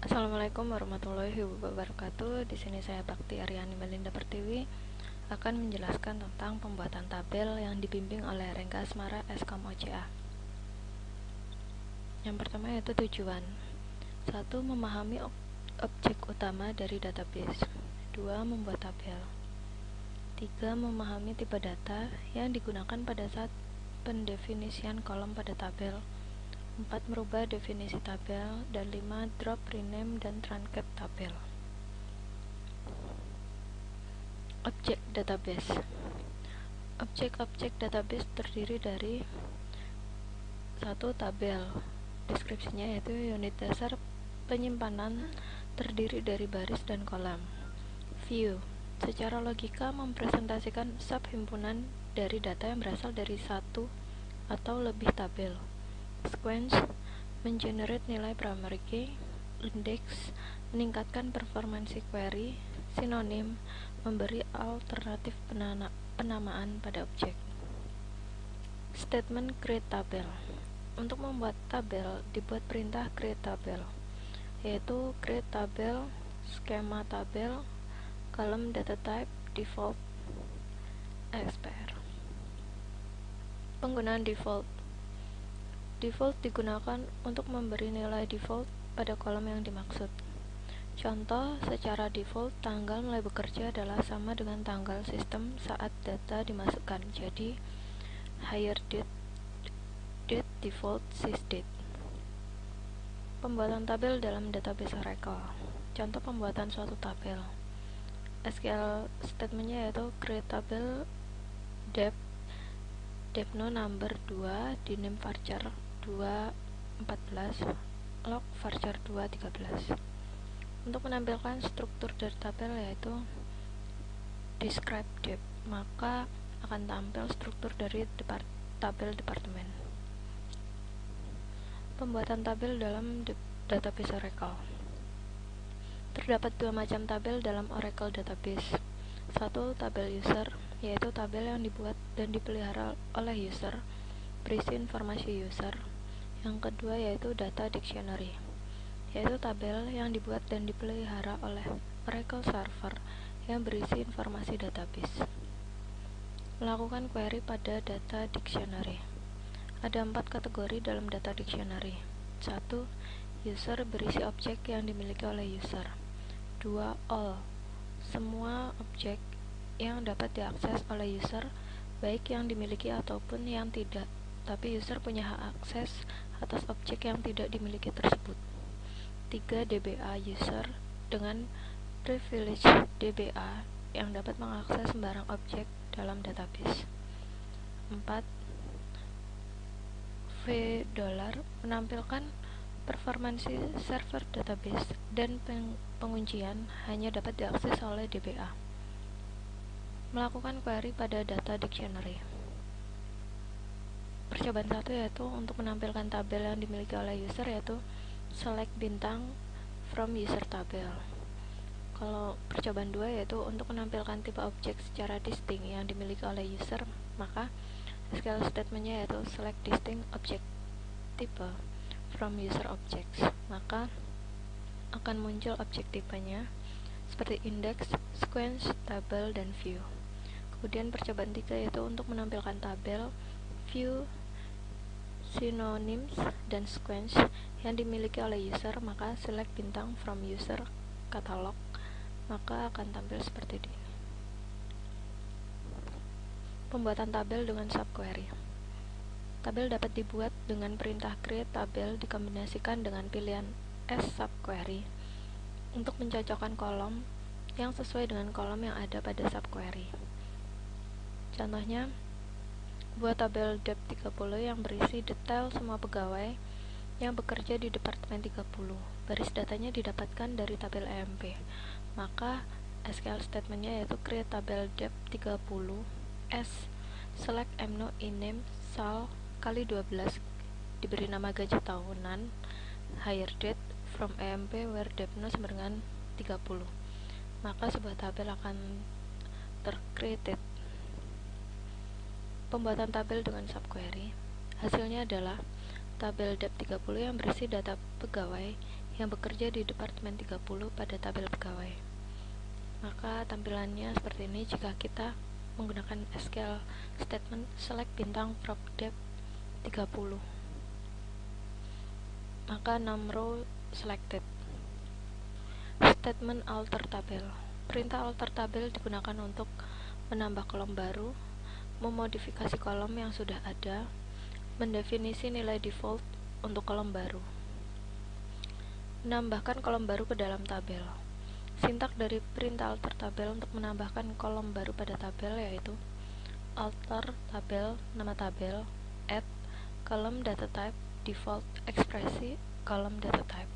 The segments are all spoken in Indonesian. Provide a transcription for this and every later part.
Assalamualaikum warahmatullahi wabarakatuh. Di sini saya Bakti Aryani Melinda Pertiwi akan menjelaskan tentang pembuatan tabel yang dibimbing oleh Rengga Asmara Skom OCA. Yang pertama yaitu tujuan. 1. Memahami objek utama dari database. 2. Membuat tabel. 3. Memahami tipe data yang digunakan pada saat pendefinisian kolom pada tabel. 4. Merubah definisi tabel. Dan 5. Drop, rename, dan truncate tabel. Objek database. Objek-objek database terdiri dari 1. Tabel. Deskripsinya yaitu unit dasar penyimpanan terdiri dari baris dan kolam. View. Secara logika mempresentasikan subhimpunan dari data yang berasal dari satu atau lebih tabel. Sequence mengenerate nilai primary key. Index meningkatkan performansi query. Sinonim memberi alternatif penamaan pada objek. Statement create tabel. Untuk membuat tabel dibuat perintah create tabel, yaitu create tabel, skema tabel, column data type, default, expr. Penggunaan default. Default digunakan untuk memberi nilai default pada kolom yang dimaksud. Contoh, secara default tanggal mulai bekerja adalah sama dengan tanggal sistem saat data dimasukkan. Jadi, hire date default sysdate. Pembuatan tabel dalam database Oracle. Contoh pembuatan suatu tabel. SQL statementnya yaitu create tabel depno number 2 di name varchar 2 14 log varchar 2 13. Untuk menampilkan struktur dari tabel yaitu describe dep, maka akan tampil struktur dari tabel departemen. Pembuatan tabel dalam database Oracle. Terdapat dua macam tabel dalam Oracle database. 1. Tabel user, yaitu tabel yang dibuat dan dipelihara oleh user, berisi informasi user. Yang kedua yaitu data dictionary, yaitu tabel yang dibuat dan dipelihara oleh Oracle server yang berisi informasi database. Melakukan query pada data dictionary. Ada 4 kategori dalam data dictionary. 1. User, berisi objek yang dimiliki oleh user. 2. All, semua objek yang dapat diakses oleh user, baik yang dimiliki ataupun yang tidak, tapi user punya hak akses atas objek yang tidak dimiliki tersebut. 3. DBA, user dengan privilege DBA yang dapat mengakses sembarang objek dalam database. 4. V$ menampilkan performansi server database dan penguncian hanya dapat diakses oleh DBA. Melakukan query pada data dictionary. Percobaan 1 yaitu untuk menampilkan tabel yang dimiliki oleh user, yaitu select bintang from user tabel. Kalau percobaan 2 yaitu untuk menampilkan tipe objek secara distinct yang dimiliki oleh user, maka SQL statementnya yaitu select distinct object type from user objects, maka akan muncul objek tipenya seperti index, sequence, tabel, dan view. Kemudian percobaan 3 yaitu untuk menampilkan tabel, view, synonyms, dan sequence yang dimiliki oleh user, maka select bintang from user catalog, maka akan tampil seperti ini. Pembuatan tabel dengan subquery. Tabel dapat dibuat dengan perintah create tabel dikombinasikan dengan pilihan subquery untuk mencocokkan kolom yang sesuai dengan kolom yang ada pada subquery. Contohnya, buat tabel dep 30 yang berisi detail semua pegawai yang bekerja di departemen 30. Baris datanya didapatkan dari tabel EMP. Maka SQL statementnya yaitu create tabel dep 30 s select mno iname sal kali 12 diberi nama gaji tahunan, hire date from EMP where depno sama dengan 30. Maka sebuah tabel akan tercreated. Pembuatan tabel dengan subquery. Hasilnya adalah tabel dep 30 yang berisi data pegawai yang bekerja di Departemen 30 pada tabel pegawai. Maka tampilannya seperti ini jika kita menggunakan SQL statement select bintang from depth 30. Maka 6 row selected. Statement alter tabel. Perintah alter tabel digunakan untuk menambah kolom baru, memodifikasi kolom yang sudah ada, mendefinisi nilai default untuk kolom baru, menambahkan kolom baru ke dalam tabel. Sintak dari perintah alter tabel untuk menambahkan kolom baru pada tabel yaitu alter tabel, nama tabel, add, kolom data type, default, ekspresi, kolom data type.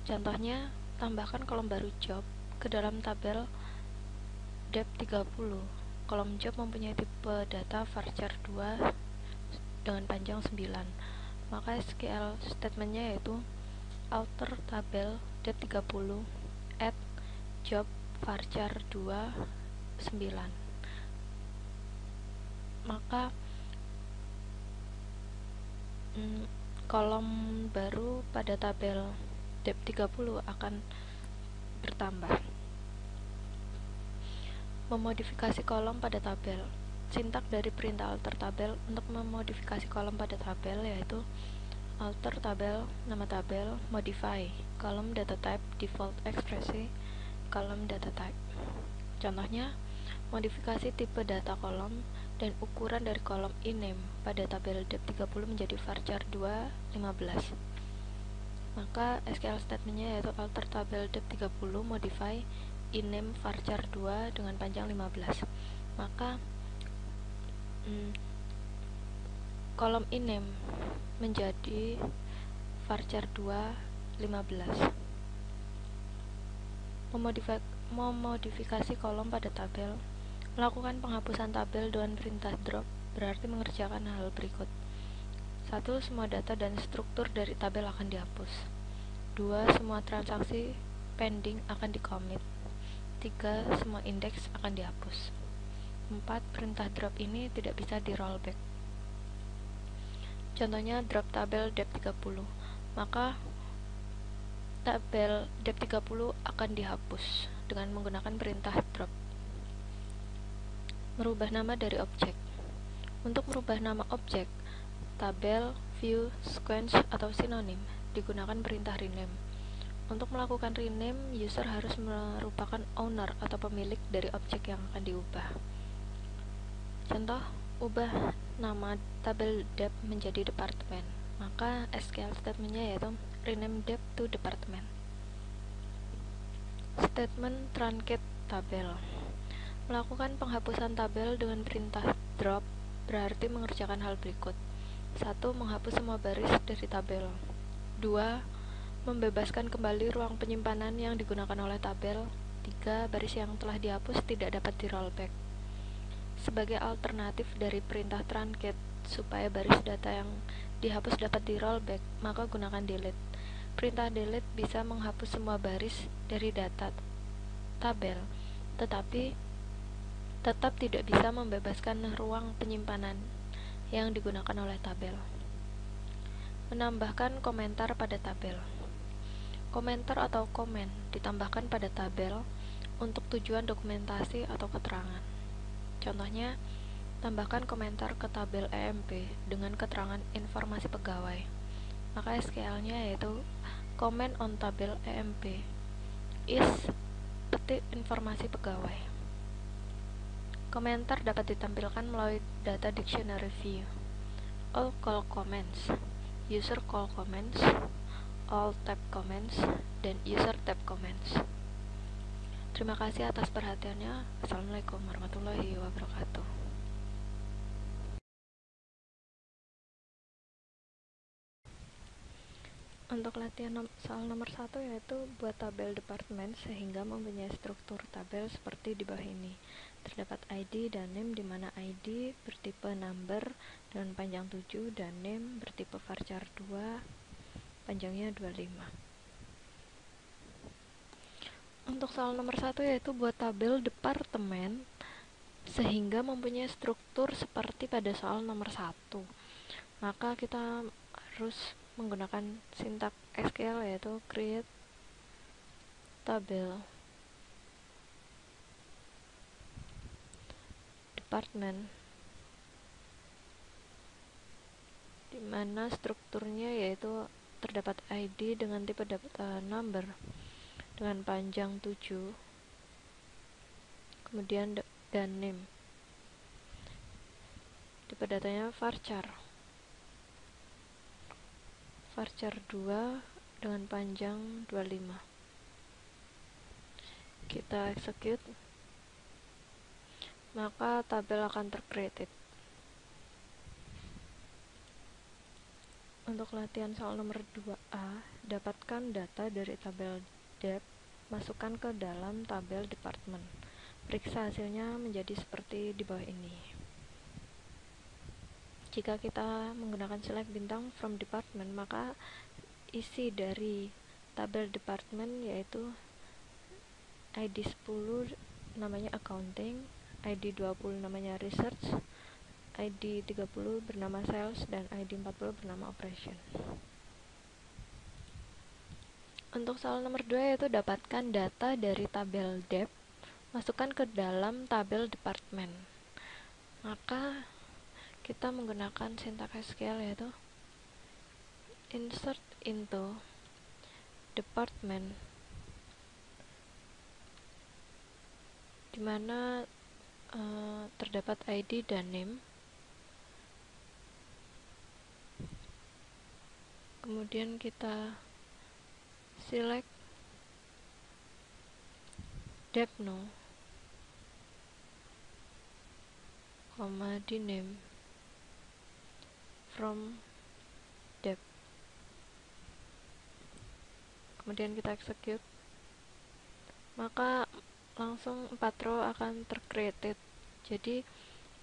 Contohnya, tambahkan kolom baru job ke dalam tabel depth 30. Kolom job mempunyai tipe data varchar 2 dengan panjang 9. Maka SQL statementnya yaitu alter tabel depth 30 add job varchar 2 9. Maka kolom baru pada tabel depth 30 akan bertambah. Memodifikasi kolom pada tabel. Sintak dari perintah alter tabel untuk memodifikasi kolom pada tabel yaitu alter tabel, nama tabel, modify, kolom data type, default, ekspresi, kolom data type. Contohnya, modifikasi tipe data kolom dan ukuran dari kolom iname pada tabel depth 30 menjadi varchar 2 15. Maka SQL statementnya yaitu alter tabel depth 30 modify iname varchar 2 dengan panjang 15. Maka kolom iname menjadi varchar 2 15. Memodifikasi kolom pada tabel. Melakukan penghapusan tabel dengan perintah drop berarti mengerjakan hal berikut. 1. Semua data dan struktur dari tabel akan dihapus. 2. Semua transaksi pending akan di-commit. 3. Semua indeks akan dihapus. 4. Perintah drop ini tidak bisa di-rollback. Contohnya drop tabel depth 30. Maka tabel depth 30 akan dihapus dengan menggunakan perintah drop. Merubah nama dari objek. Untuk merubah nama objek, tabel, view, sequence, atau sinonim digunakan perintah rename. Untuk melakukan rename, user harus merupakan owner atau pemilik dari objek yang akan diubah. Contoh, ubah nama tabel depth menjadi departemen. Maka SQL statementnya yaitu rename depth to department. Statement truncate tabel. Melakukan penghapusan tabel dengan perintah drop berarti mengerjakan hal berikut. 1. Menghapus semua baris dari tabel. 2. Membebaskan kembali ruang penyimpanan yang digunakan oleh tabel. 3. Baris yang telah dihapus tidak dapat di-rollback. Sebagai alternatif dari perintah truncate supaya baris data yang dihapus dapat di-rollback, maka gunakan delete. Perintah delete bisa menghapus semua baris dari data tabel, tetapi tetap tidak bisa membebaskan ruang penyimpanan yang digunakan oleh tabel. Menambahkan komentar pada tabel. Komentar atau komen ditambahkan pada tabel untuk tujuan dokumentasi atau keterangan. Contohnya, tambahkan komentar ke tabel EMP dengan keterangan informasi pegawai. Maka SQL-nya yaitu comment on tabel EMP is petik informasi pegawai. Komentar dapat ditampilkan melalui data dictionary view. All call comments, user call comments, all tab comments, dan user tab comments. Terima kasih atas perhatiannya. Assalamualaikum warahmatullahi wabarakatuh. Untuk latihan soal nomor 1 yaitu buat tabel departemen sehingga mempunyai struktur tabel seperti di bawah ini. Terdapat ID dan name di mana ID bertipe number dengan panjang 7 dan name bertipe varchar 2 panjangnya 25. Untuk soal nomor 1 yaitu buat tabel departemen sehingga mempunyai struktur seperti pada soal nomor 1. Maka kita harus menggunakan sintak SQL, yaitu create tabel department, dimana strukturnya yaitu terdapat ID dengan tipe data number dengan panjang 7, kemudian dan name. Tipe datanya varchar 2 dengan panjang 25. Kita execute, maka tabel akan tercreated. Untuk latihan soal nomor 2A, dapatkan data dari tabel dep, masukkan ke dalam tabel department. Periksa hasilnya menjadi seperti di bawah ini. Jika kita menggunakan select bintang from department, maka isi dari tabel department yaitu ID 10 namanya accounting, ID 20 namanya research, ID 30 bernama sales, dan ID 40 bernama operation. Untuk soal nomor 2 yaitu dapatkan data dari tabel dep, masukkan ke dalam tabel department. Maka kita menggunakan sintak SQL yaitu insert into department, dimana terdapat ID dan name. Kemudian kita select depno, di name from dep. Kemudian kita execute, maka langsung 4 row akan tercreated. Jadi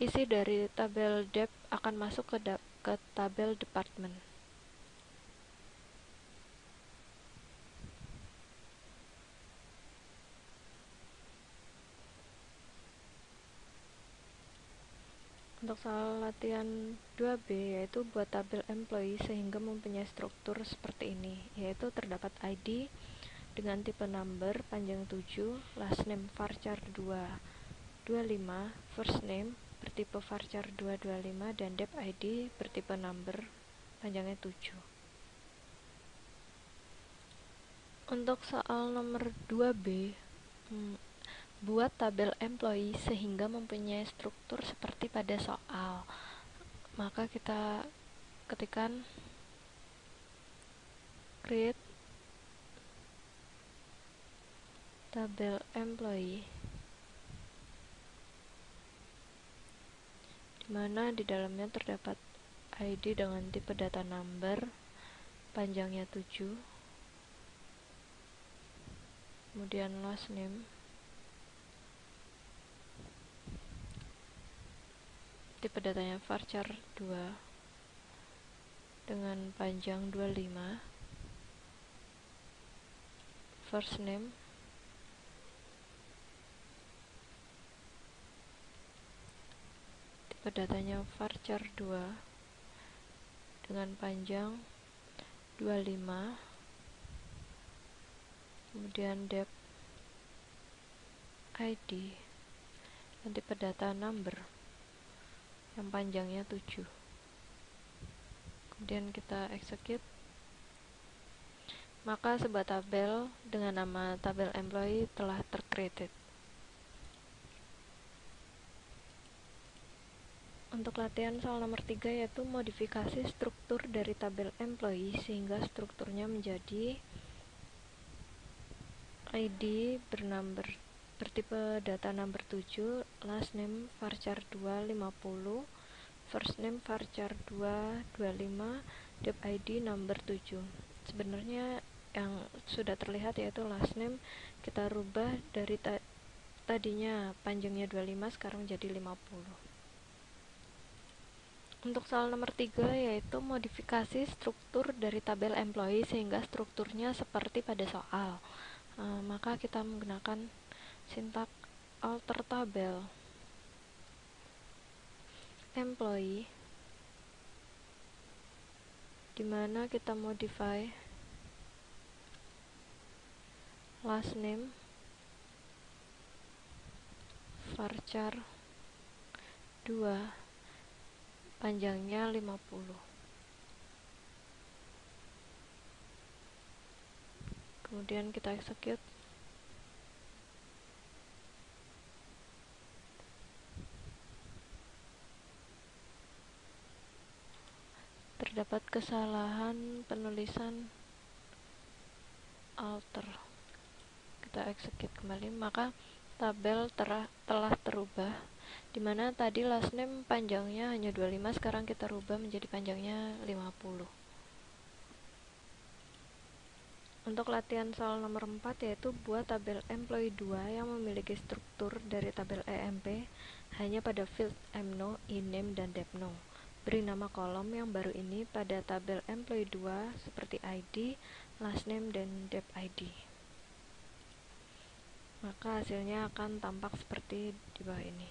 isi dari tabel dep akan masuk ke tabel department. Untuk soal latihan 2B yaitu buat tabel employee sehingga mempunyai struktur seperti ini, yaitu terdapat ID dengan tipe number panjang 7, last name varchar 2 25, first name bertipe varchar 2 25, dan dep ID bertipe number panjangnya 7. Untuk soal nomor 2B, buat tabel employee sehingga mempunyai struktur seperti pada soal. Maka kita ketikkan create tabel employee, dimana di dalamnya terdapat ID dengan tipe data number panjangnya 7, kemudian last name, tipe datanya varchar 2 dengan panjang 25, first name, tipe datanya varchar 2 dengan panjang 25, kemudian dep ID dan tipe data number yang panjangnya 7. Kemudian kita execute, maka sebuah tabel dengan nama tabel employee telah tercreated. Untuk latihan soal nomor 3 yaitu modifikasi struktur dari tabel employee sehingga strukturnya menjadi ID bertipe data number 7, last name varchar 2 50, first name varchar 2 25, dep ID number 7. Sebenarnya yang sudah terlihat yaitu last name kita rubah dari tadinya panjangnya 25 sekarang jadi 50. Untuk soal nomor 3 yaitu modifikasi struktur dari tabel employee sehingga strukturnya seperti pada soal. Maka kita menggunakan sintak alter tabel employee, dimana kita modify last name varchar 2 panjangnya 50. Kemudian kita execute. Terdapat kesalahan penulisan alter. Kita execute kembali, maka tabel telah terubah, dimana tadi last name panjangnya hanya 25, sekarang kita rubah menjadi panjangnya 50. Untuk latihan soal nomor 4 yaitu buat tabel employee 2 yang memiliki struktur dari tabel EMP hanya pada field EMNO, INAME, dan DEPNO. Beri nama kolom yang baru ini pada tabel employee 2 seperti ID, last name, dan dep ID. Maka hasilnya akan tampak seperti di bawah ini.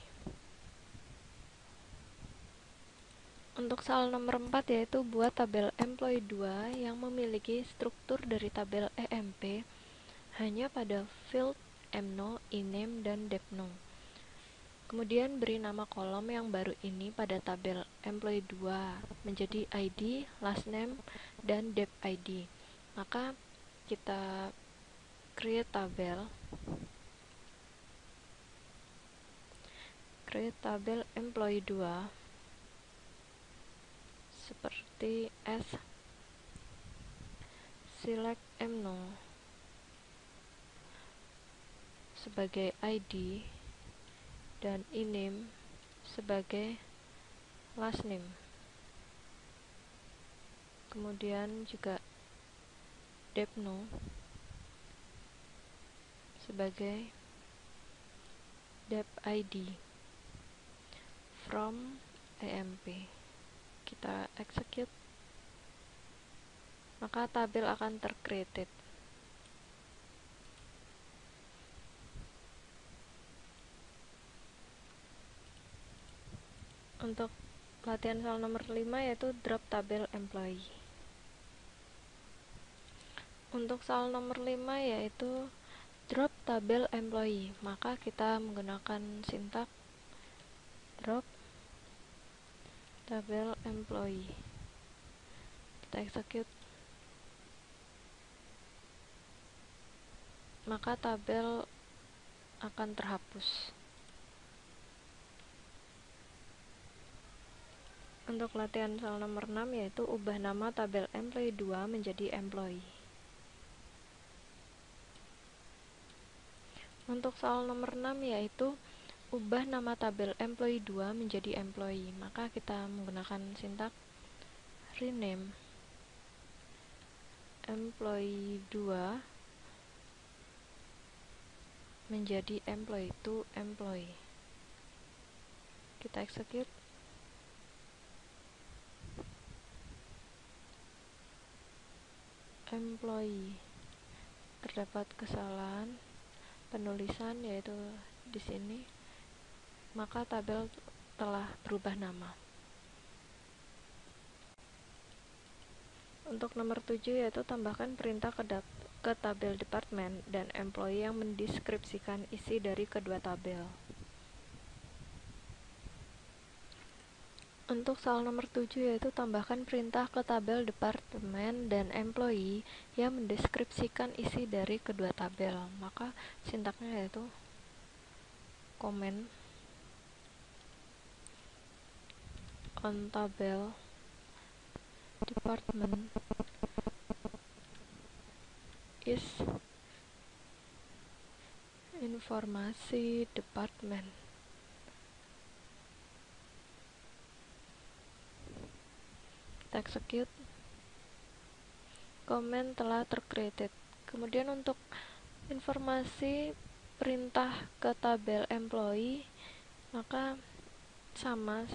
Untuk soal nomor 4 yaitu buat tabel employee 2 yang memiliki struktur dari tabel EMP hanya pada field EMNO, INAME, dan DEPNO. Kemudian beri nama kolom yang baru ini pada tabel employee 2 menjadi ID, last name, dan dep ID. Maka kita create tabel employee 2 seperti S select EMNO sebagai ID dan INAME sebagai last name. Kemudian juga DEPNO sebagai dep ID from EMP. Kita execute, maka tabel akan tercreated. Untuk latihan soal nomor 5 yaitu drop tabel employee. Untuk soal nomor 5 yaitu drop tabel employee, maka kita menggunakan sintak drop tabel employee. Kita execute, maka tabel akan terhapus. Untuk latihan soal nomor 6 yaitu ubah nama tabel employee 2 menjadi employee. Untuk soal nomor 6 yaitu ubah nama tabel employee 2 menjadi employee, maka kita menggunakan sintak rename employee 2 menjadi employee to employee. Kita execute, employee terdapat kesalahan penulisan yaitu di sini, maka tabel telah berubah nama. Untuk nomor 7 yaitu tambahkan perintah ke tabel departemen dan employee yang mendeskripsikan isi dari kedua tabel. Untuk soal nomor 7 yaitu tambahkan perintah ke tabel departemen dan employee yang mendeskripsikan isi dari kedua tabel. Maka sintaknya yaitu comment on tabel department is informasi departemen. Execute, komen telah tercreated. Kemudian untuk informasi perintah ke tabel employee, maka sama,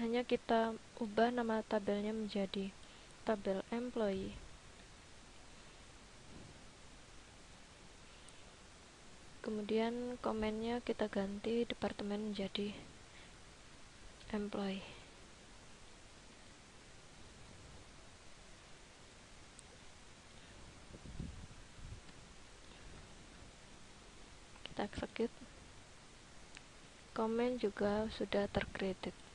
hanya kita ubah nama tabelnya menjadi tabel employee. Kemudian komennya kita ganti departemen menjadi employee. execute, komen juga sudah tercreated.